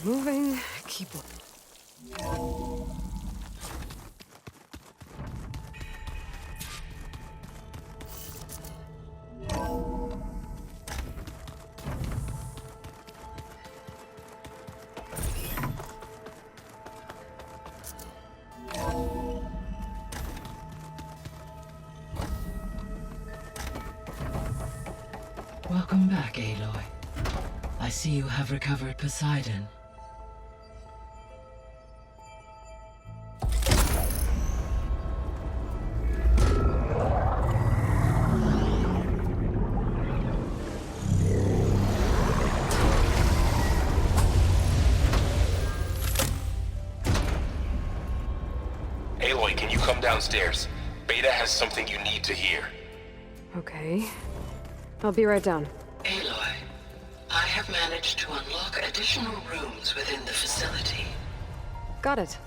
moving, keep... Welcome back, Aloy. I see you have recovered Poseidon. Aloy, can you come downstairs? Beta has something you need to hear. Okay. I'll be right down. Aloy, I have managed to unlock additional rooms within the facility. Got it.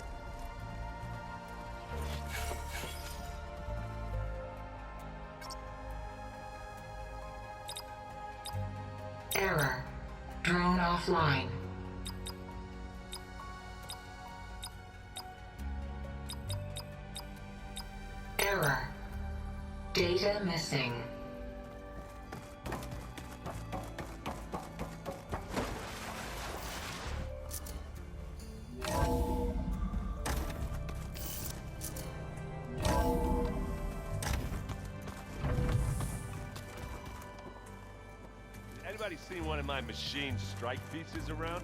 Error. Drone offline. Error. Data missing. Anybody seen one of my machine strike pieces around?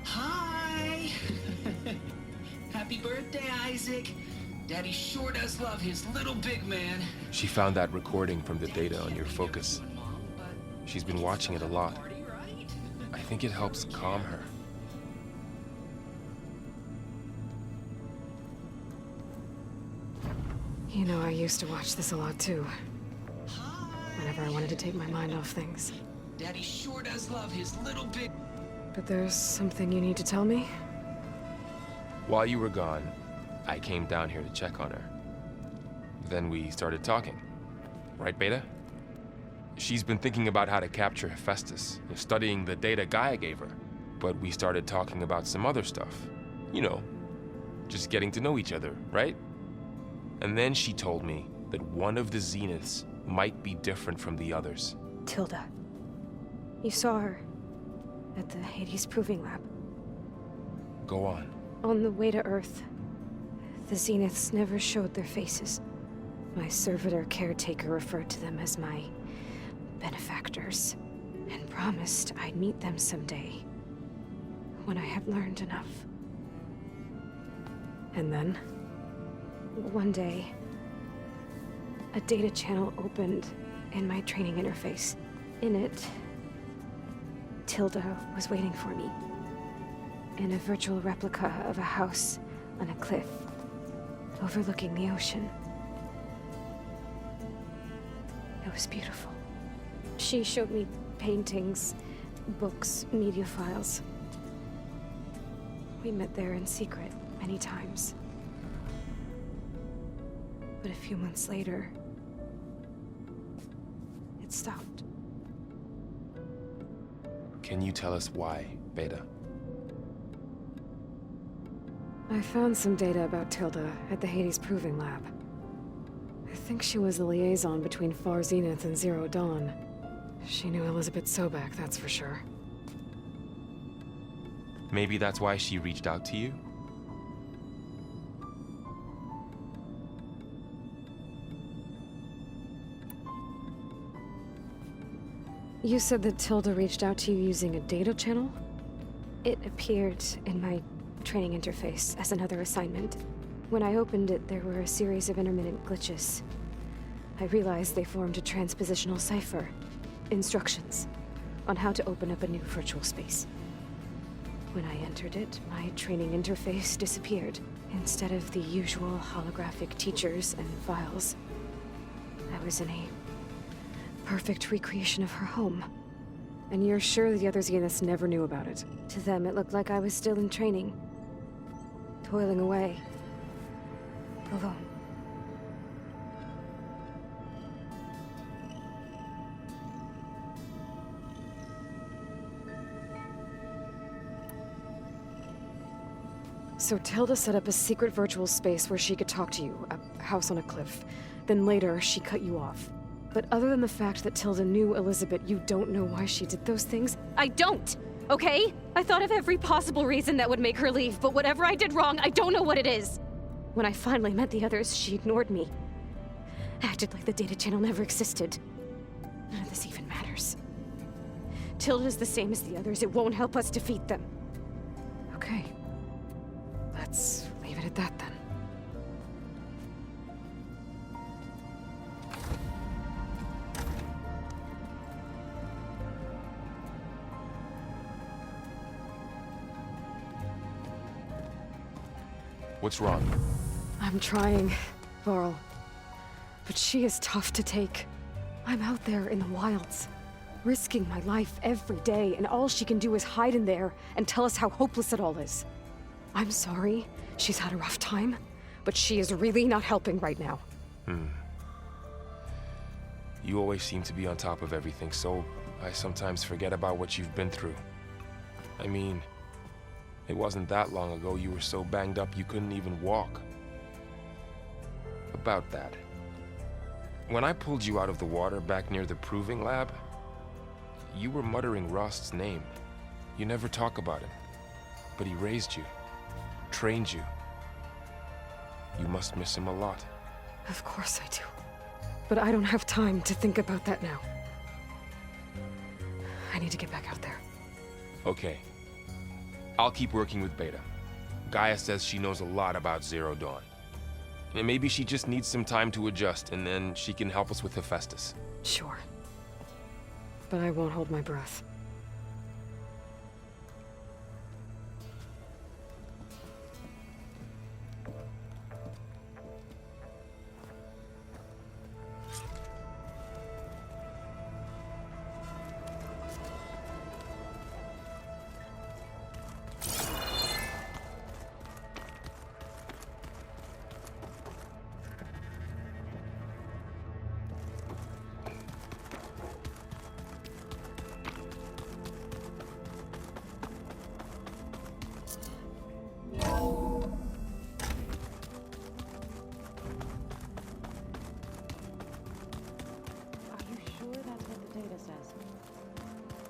Hi! Happy birthday, Isaac. Daddy sure does love his little big man. She found that recording from the data on your focus. She's been watching it a lot. I think it helps calm her. You know, I used to watch this a lot too. Whenever I wanted to take my mind off things. Daddy sure does love his little big... But there's something you need to tell me? While you were gone, I came down here to check on her. Then we started talking. Right, Beta? She's been thinking about how to capture Hephaestus, studying the data Gaia gave her. But we started talking about some other stuff. You know, just getting to know each other, right? And then she told me that one of the Zeniths might be different from the others. Tilda. You saw her at the Hades Proving Lab. Go on. On the way to Earth, the Zeniths never showed their faces. My servitor caretaker referred to them as my benefactors, and promised I'd meet them someday, when I had learned enough. And then, one day, a data channel opened in my training interface. In it, Tilda was waiting for me, in a virtual replica of a house on a cliff, overlooking the ocean. It was beautiful. She showed me paintings, books, media files. We met there in secret many times. But a few months later, it stopped. Can you tell us why, Beta? I found some data about Tilda at the Hades Proving Lab. I think she was the liaison between Far Zenith and Zero Dawn. She knew Elizabeth Sobek, that's for sure. Maybe that's why she reached out to you? You said that Tilda reached out to you using a data channel? It appeared in my training interface as another assignment. When I opened it, there were a series of intermittent glitches. I realized they formed a transpositional cipher. Instructions on how to open up a new virtual space. When I entered it, my training interface disappeared. Instead of the usual holographic teachers and files, I was in a perfect recreation of her home. And you're sure the other Zeniths never knew about it? To them, it looked like I was still in training. Toiling away. Alone. So Tilda set up a secret virtual space where she could talk to you, a house on a cliff. Then later, she cut you off. But other than the fact that Tilda knew Elizabeth, you don't know why she did those things? I don't! Okay? I thought of every possible reason that would make her leave, but whatever I did wrong, I don't know what it is! When I finally met the others, she ignored me. Acted like the data channel never existed. None of this even matters. Tilda's the same as the others. It won't help us defeat them. Okay. Let's leave it at that, then. What's wrong? I'm trying, Varl. But she is tough to take. I'm out there in the wilds, risking my life every day, and all she can do is hide in there and tell us how hopeless it all is. I'm sorry, she's had a rough time, but she is really not helping right now. You always seem to be on top of everything, so I sometimes forget about what you've been through. I mean, it wasn't that long ago you were so banged up you couldn't even walk. About that. When I pulled you out of the water back near the proving lab, you were muttering Rost's name. You never talk about him, but he raised you. Trained you. You must miss him a lot. Of course I do. But I don't have time to think about that now. I need to get back out there. Okay. I'll keep working with Beta. Gaia says she knows a lot about Zero Dawn. And maybe she just needs some time to adjust, and then she can help us with Hephaestus. Sure. But I won't hold my breath.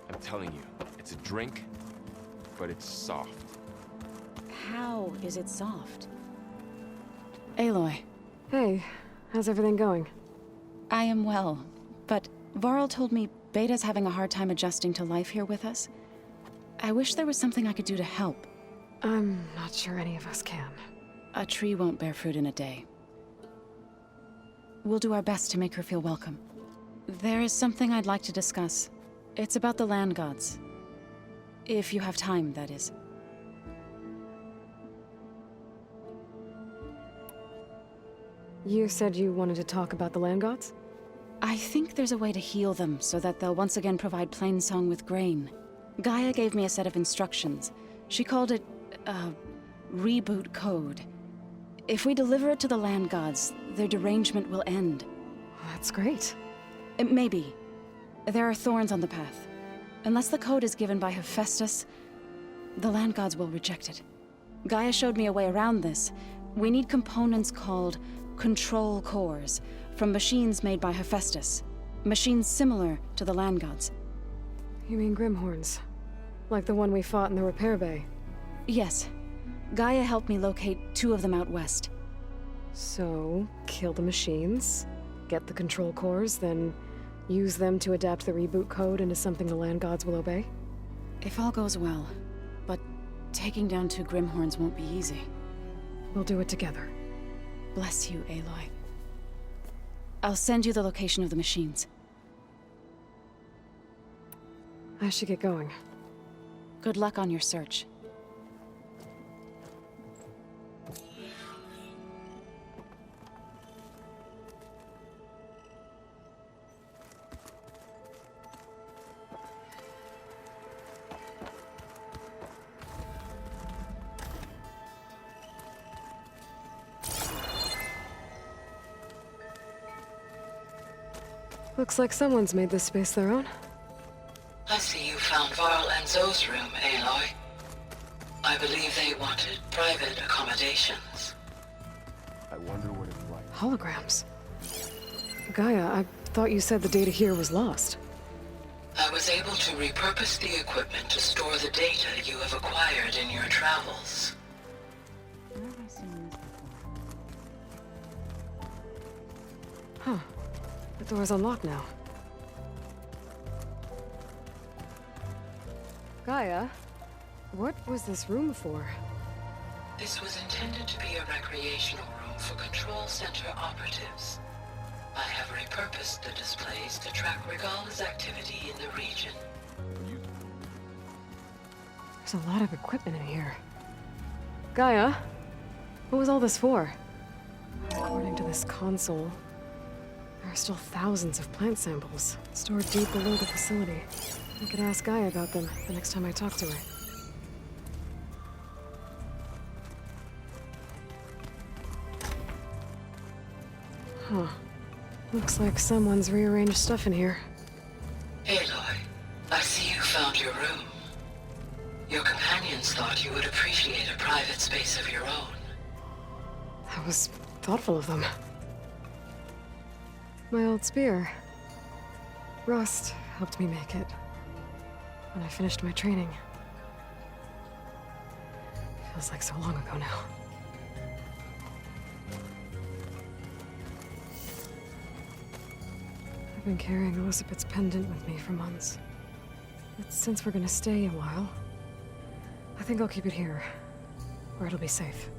I'm telling you, it's a drink, but it's soft. How is it soft? Aloy. Hey, how's everything going? I am well, but Varl told me Beta's having a hard time adjusting to life here with us. I wish there was something I could do to help. I'm not sure any of us can. A tree won't bear fruit in a day. We'll do our best to make her feel welcome. There is something I'd like to discuss. It's about the land gods. If you have time, that is. You said you wanted to talk about the land gods? I think there's a way to heal them so that they'll once again provide Plainsong with grain. Gaia gave me a set of instructions. She called it, reboot code. If we deliver it to the land gods, their derangement will end. That's great. Maybe. There are thorns on the path. Unless the code is given by Hephaestus, the land gods will reject it. Gaia showed me a way around this. We need components called control cores from machines made by Hephaestus. Machines similar to the land gods. You mean Grimhorns? Like the one we fought in the repair bay? Yes. Gaia helped me locate 2 of them out west. So, kill the machines, get the control cores, then use them to adapt the reboot code into something the land gods will obey? If all goes well. But taking down 2 Grimhorns won't be easy. We'll do it together. Bless you, Aloy. I'll send you the location of the machines. I should get going. Good luck on your search. Looks like someone's made this space their own. I see you found Varl and Zoe's room, Aloy. I believe they wanted private accommodations. I wonder what it's like. Holograms. Gaia, I thought you said the data here was lost. I was able to repurpose the equipment to store the data you have acquired in your travels. Where have I seen this before? Huh. The door's unlocked now. Gaia, what was this room for? This was intended to be a recreational room for Control Center operatives. I have repurposed the displays to track Regala's activity in the region. There's a lot of equipment in here. Gaia, what was all this for? According to this console, there are still thousands of plant samples stored deep below the facility. I could ask Gaia about them the next time I talk to her. Huh. Looks like someone's rearranged stuff in here. Aloy, I see you found your room. Your companions thought you would appreciate a private space of your own. That was thoughtful of them. My old spear. Rust helped me make it when I finished my training. Feels like so long ago now. I've been carrying Elizabeth's pendant with me for months. But since we're gonna stay a while, I think I'll keep it here, where it'll be safe.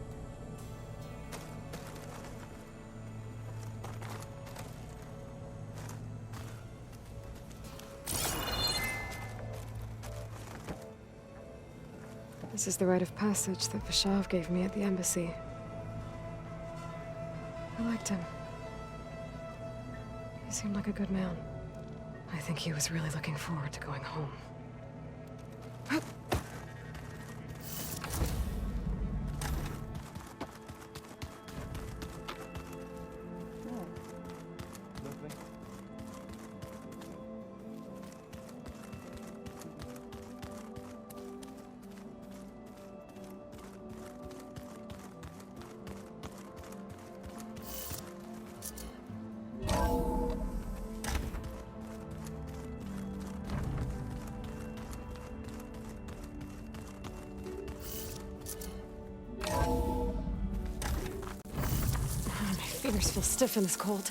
This is the rite of passage that Vashav gave me at the embassy. I liked him. He seemed like a good man. I think he was really looking forward to going home. My fingers feel stiff in this cold.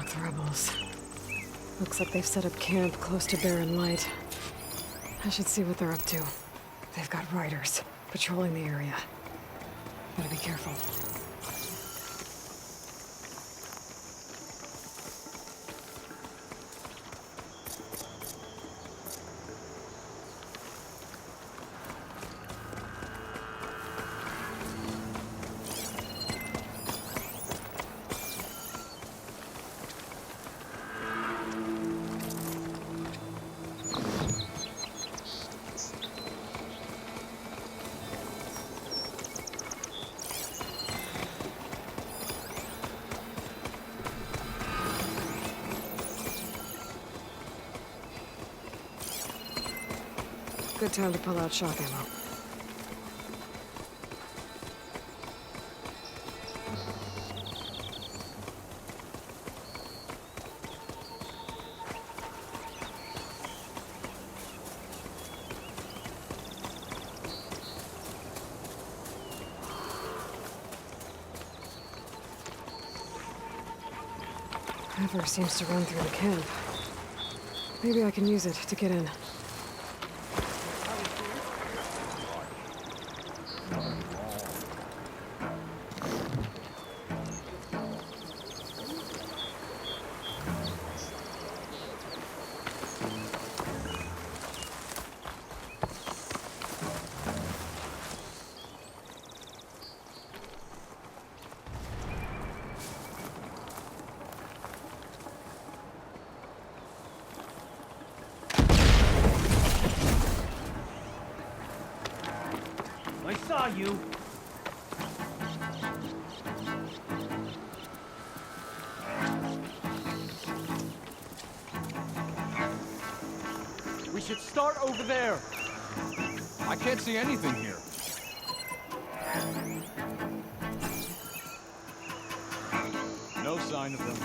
The rebels. Looks like they've set up camp close to Barren Light. I should see what they're up to. They've got riders patrolling the area. Gotta be careful. Good time to pull out shock ammo. River seems to run through the camp. Maybe I can use it to get in. I saw you. We should start over there. I can't see anything here. No sign of them.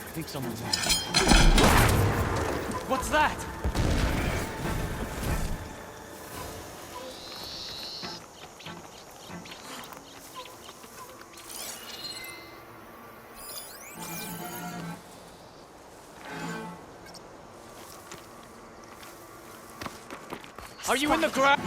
I think someone's in. What's that? Are you in the ground?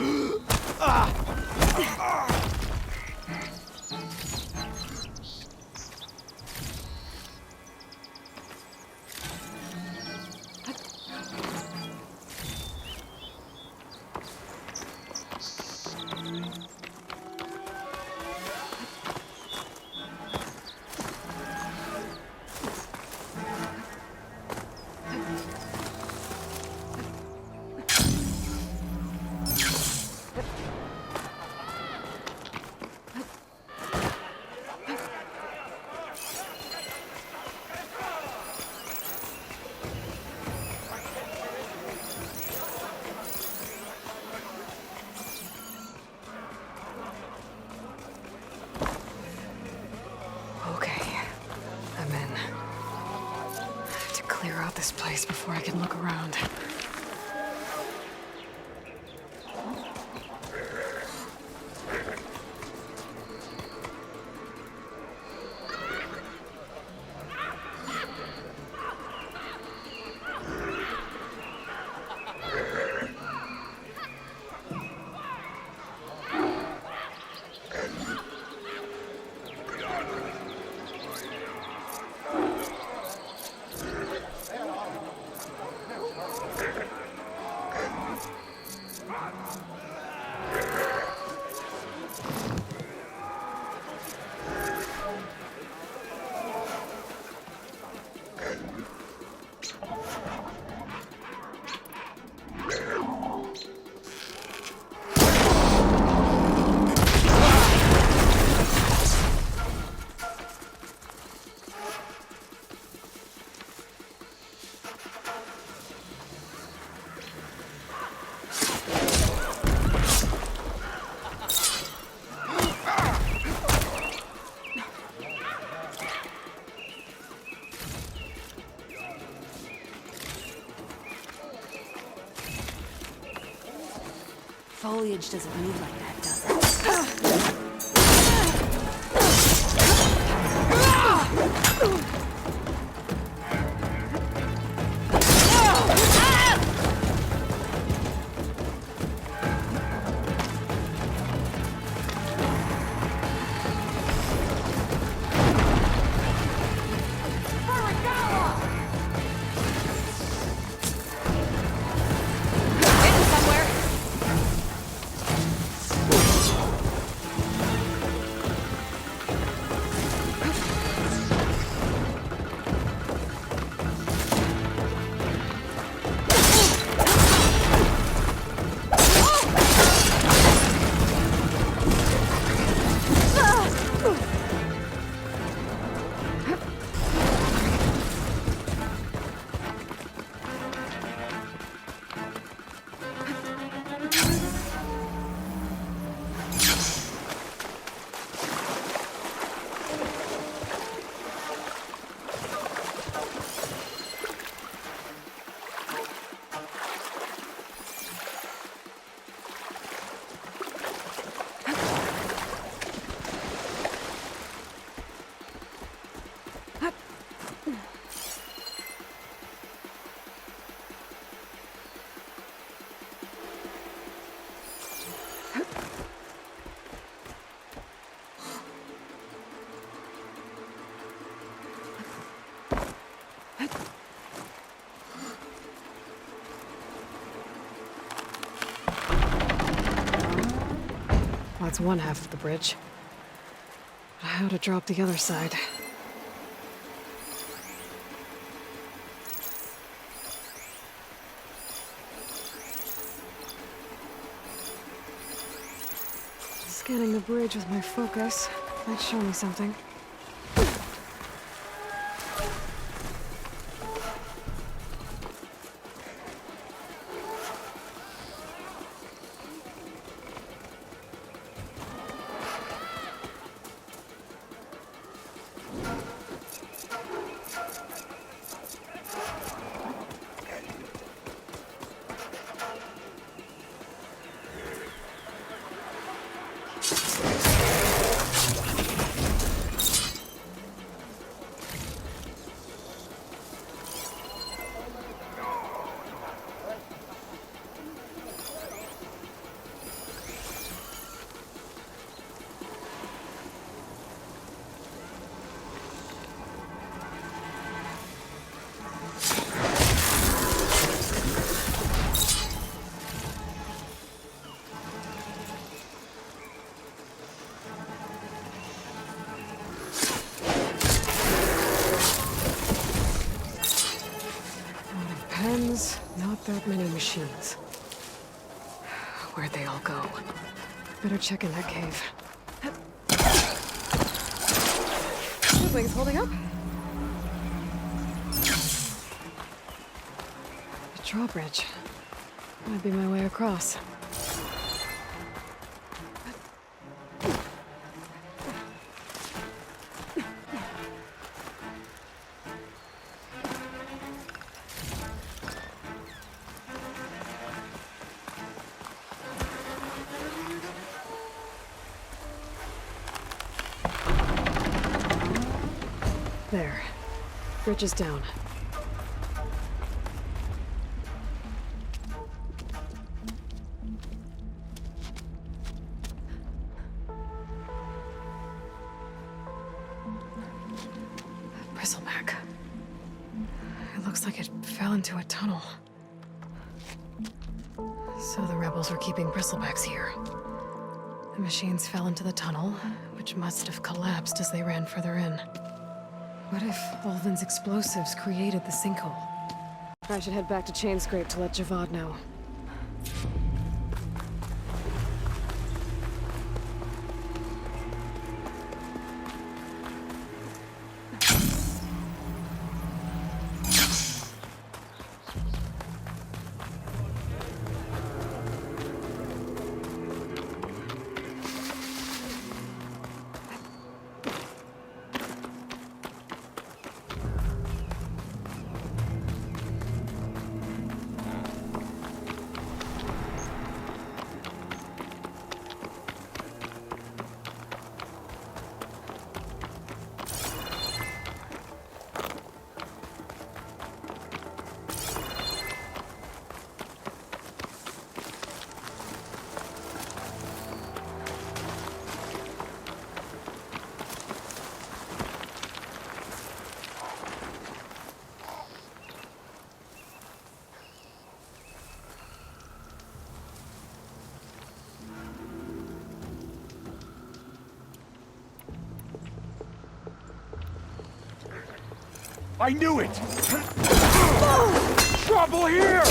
Okay, I'm in. I have to clear out this place before I can look around. Foliage doesn't move like that, does it? That's one half of the bridge. But how to drop the other side? Scanning the bridge with my focus might show me something. Not that many machines. Where'd they all go? Better check in that cave. Wing's holding up. The drawbridge. Might be my way across. There. Bridge is down. Bristleback. It looks like it fell into a tunnel. So the rebels were keeping bristlebacks here. The machines fell into the tunnel, which must have collapsed as they ran further in. What if Ulvin's explosives created the sinkhole? I should head back to Chainscrape to let Javad know. I knew it! Trouble here!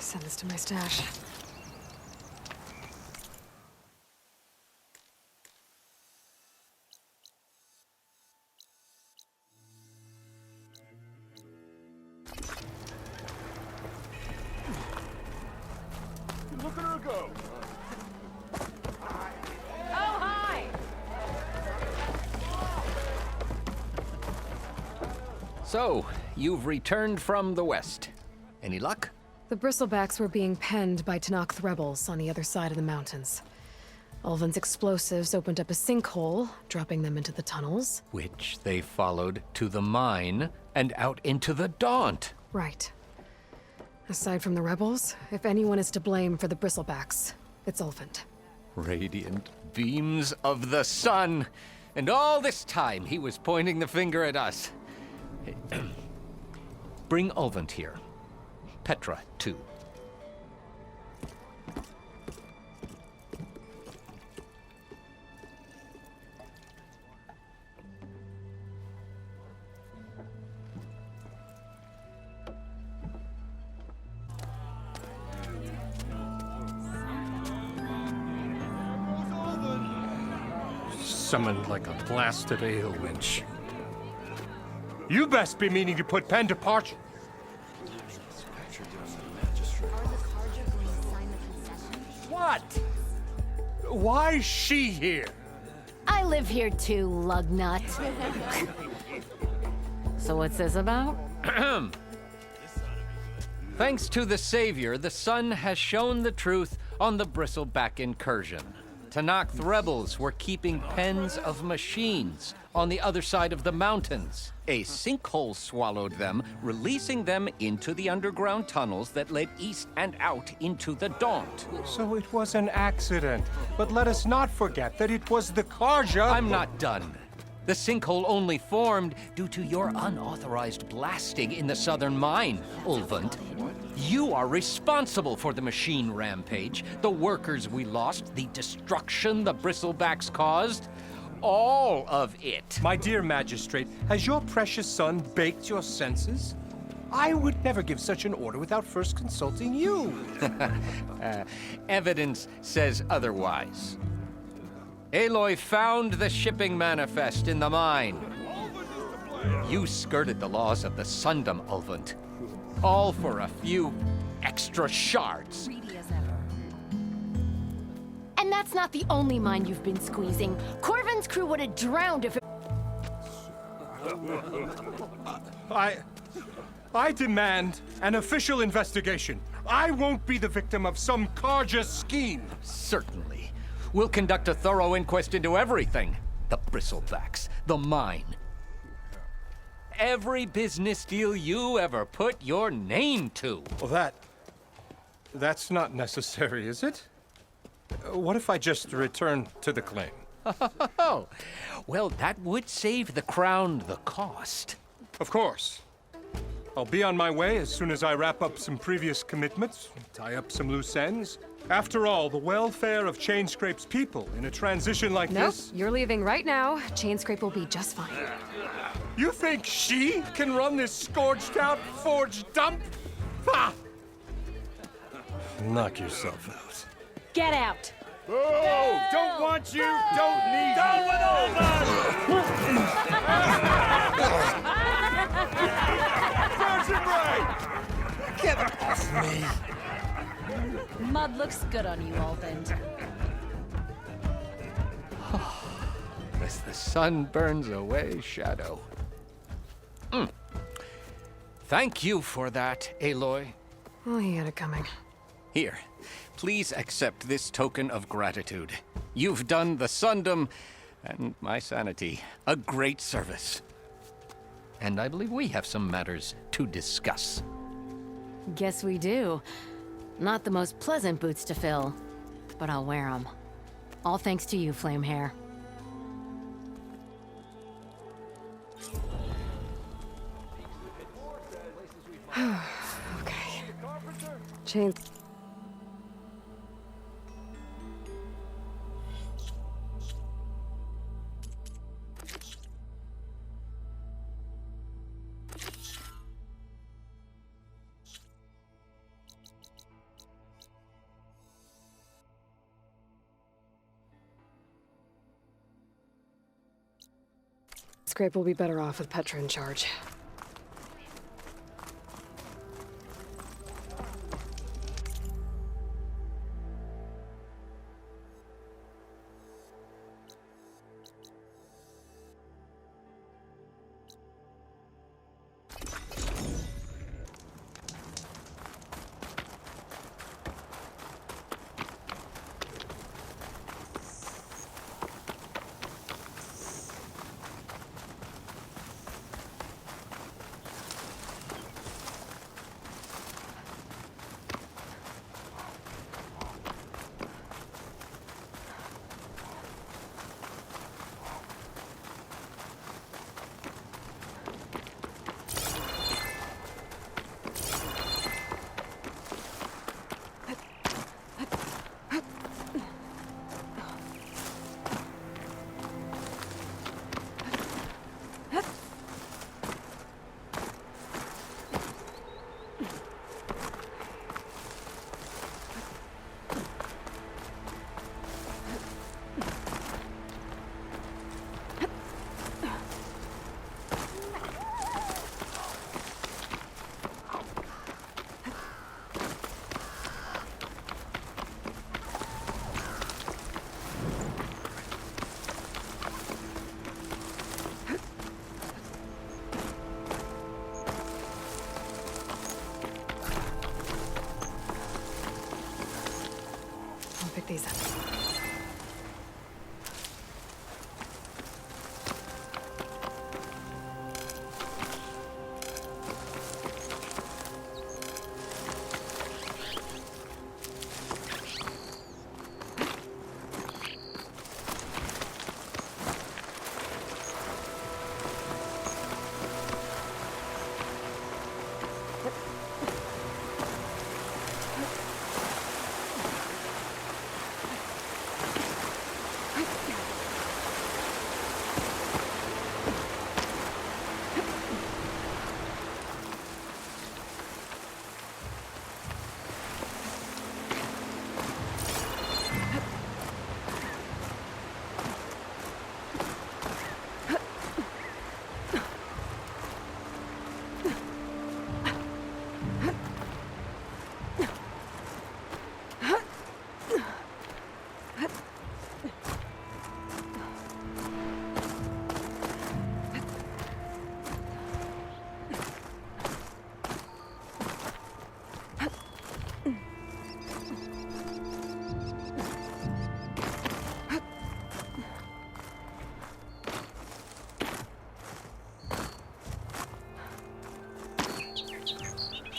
Send this to my stash. Look at her go! Oh, hi! So, you've returned from the west. Any luck? The bristlebacks were being penned by Tanakh rebels on the other side of the mountains. Ulvin's explosives opened up a sinkhole, dropping them into the tunnels. Which they followed to the mine and out into the Daunt. Right. Aside from the rebels, if anyone is to blame for the bristlebacks, it's Ulvin. Radiant beams of the sun. And all this time he was pointing the finger at us. Bring Ulvin here. Petra, too. Summoned like a blasted ale winch. You best be meaning to put pen to parchment. What? Why is she here? I live here too, lugnut. So what's this about? Thanks to the Savior, the sun has shown the truth on the bristleback incursion. Tanakh rebels were keeping pens of machines on the other side of the mountains. A sinkhole swallowed them, releasing them into the underground tunnels that led east and out into the Daunt. So it was an accident. But let us not forget that it was the Karja. I'm not done. The sinkhole only formed due to your unauthorized blasting in the southern mine, Ulvund. You are responsible for the machine rampage, the workers we lost, the destruction the bristlebacks caused. All of it. My dear magistrate, has your precious son baked your senses? I would never give such an order without first consulting you. Evidence says otherwise. Aloy found the shipping manifest in the mine. You skirted the laws of the Sundom, Ulvund. All for a few extra shards. Greedy as ever. And that's not the only mine you've been squeezing. Corvin's crew would have drowned if it... I demand an official investigation. I won't be the victim of some Karja scheme. Certainly. We'll conduct a thorough inquest into everything. The bristlebacks, the mine. Every business deal you ever put your name to. Well, that's not necessary, is it? What if I just return to the claim? Oh, well, that would save the crown the cost. Of course. I'll be on my way as soon as I wrap up some previous commitments, tie up some loose ends. After all, the welfare of Chainscrape's people in a transition like this... Nope, you're leaving right now. Chainscrape will be just fine. You think she can run this scorched-out forged dump? Ha! Knock yourself out. Get out! Oh, don't want you, don't need you. With Get off me! Mud looks good on you, Ulvin. As the sun burns away shadow. Thank you for that, Aloy. Oh, he had it coming. Here, please accept this token of gratitude. You've done the Sundom and my sanity a great service. And I believe we have some matters to discuss. Guess we do. Not the most pleasant boots to fill, but I'll wear them. All thanks to you, Flamehair. Okay. Chains... Scrape will be better off with Petra in charge. Pick these up.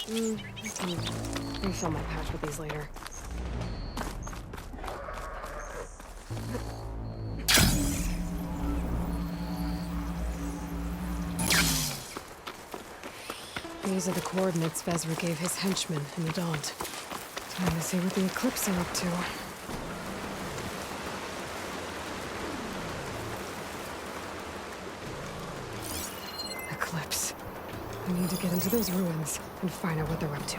I can refill my pouch with these later. These are the coordinates Vezra gave his henchmen in the Daunt. Time to see what the Eclipse are up to. Eclipse. I need to get into those ruins and find out what they're up to.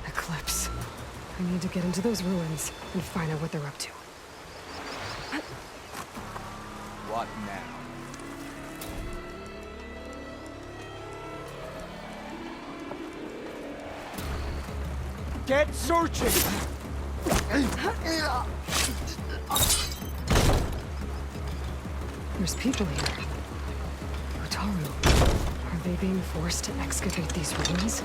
Eclipse. I need to get into those ruins and find out what they're up to. What now? Get searching! There's people here. Utaru. Are they being forced to excavate these ruins?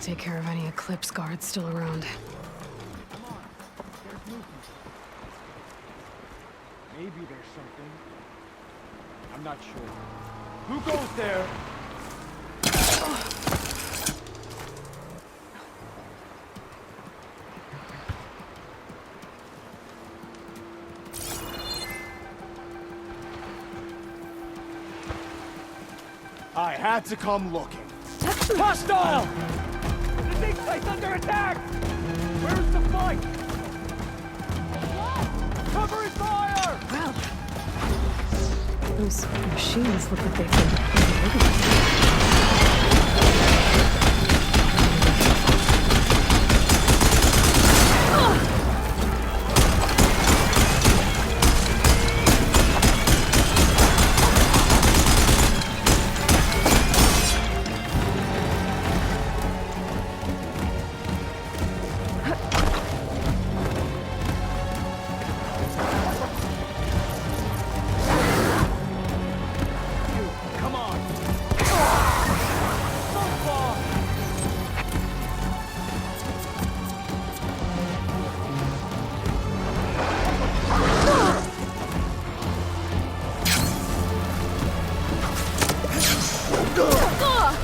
take care of any Eclipse guards still around. Maybe there's something. I'm not sure. Who goes there? I had to come looking. Hostile! The big place under attack! Where's the fight? Covering fire! Wow. Those machines look like they've been reorganized.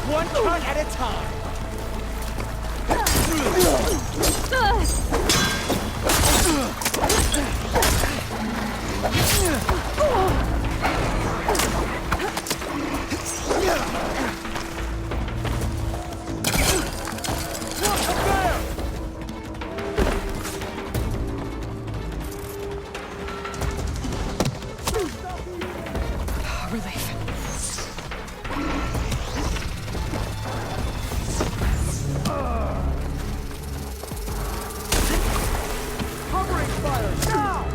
One cut at a time. Relief. Covering fire now!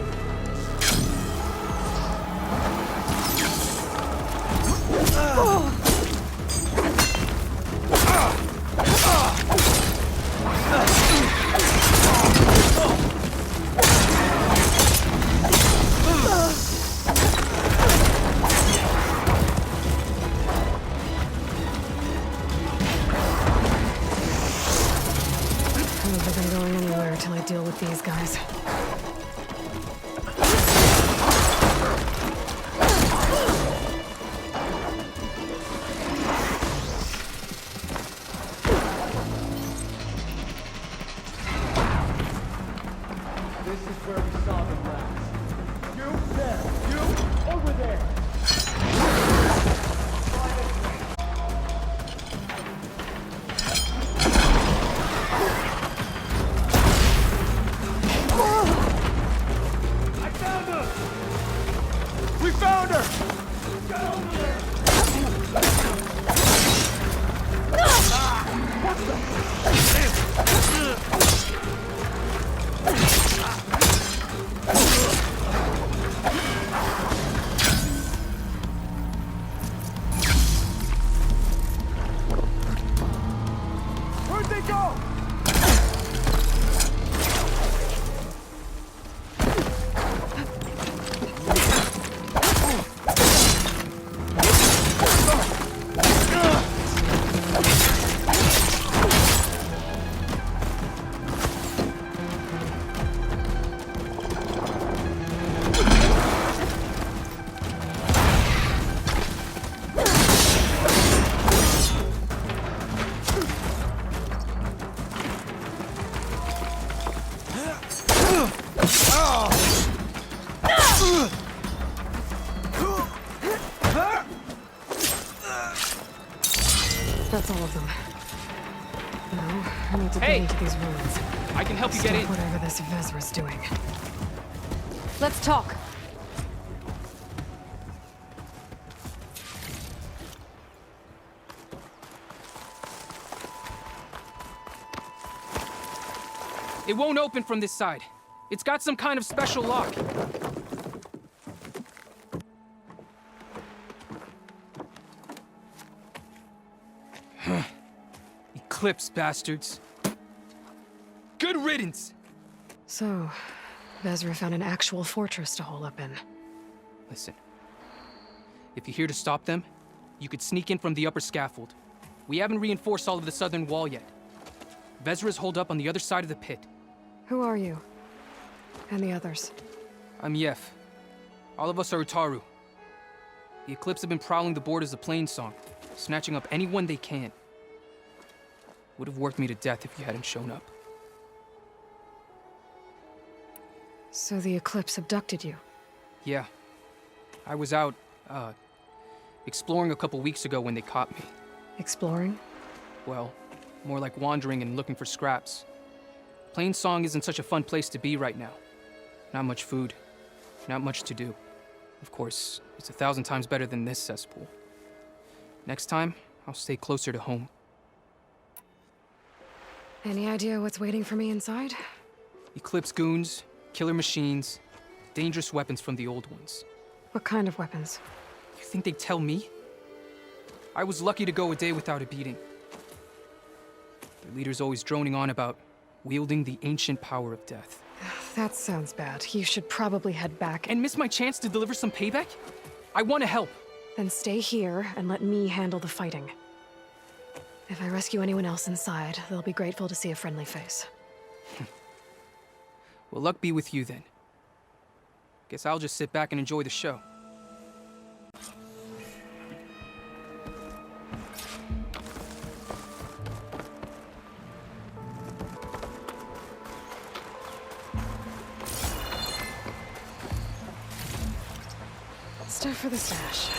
I don't think I'm going anywhere until I deal with these guys. This is where we saw them last. You there! You over there! I found her! We found her! Get over there! Where'd they go? That's all of them. Now, I need to get into these ruins. I can help you get Stop in. whatever this Vezra's doing. Let's talk. It won't open from this side. It's got some kind of special lock. Eclipse bastards. Good riddance! So, Vezra found an actual fortress to hole up in. Listen. If you're here to stop them, you could sneak in from the upper scaffold. We haven't reinforced all of the southern wall yet. Vezra's holed up on the other side of the pit. Who are you? And the others? I'm Yef. All of us are Utaru. The Eclipse have been prowling the borders of Plainsong, snatching up anyone they can. Would have worked me to death if you hadn't shown up. So the Eclipse abducted you? Yeah. I was out, exploring a couple weeks ago when they caught me. Exploring? Well, more like wandering and looking for scraps. Plainsong isn't such a fun place to be right now. Not much food, not much to do. Of course, it's 1,000 times better than this cesspool. Next time, I'll stay closer to home. Any idea what's waiting for me inside? Eclipse goons, killer machines, dangerous weapons from the old ones. What kind of weapons? You think they'd tell me? I was lucky to go a day without a beating. Their leader's always droning on about wielding the ancient power of death. That sounds bad. You should probably head back. And miss my chance to deliver some payback? I want to help. Then stay here and let me handle the fighting. If I rescue anyone else inside, they'll be grateful to see a friendly face. Well, luck be with you then. Guess I'll just sit back and enjoy the show. Stuff for the stash.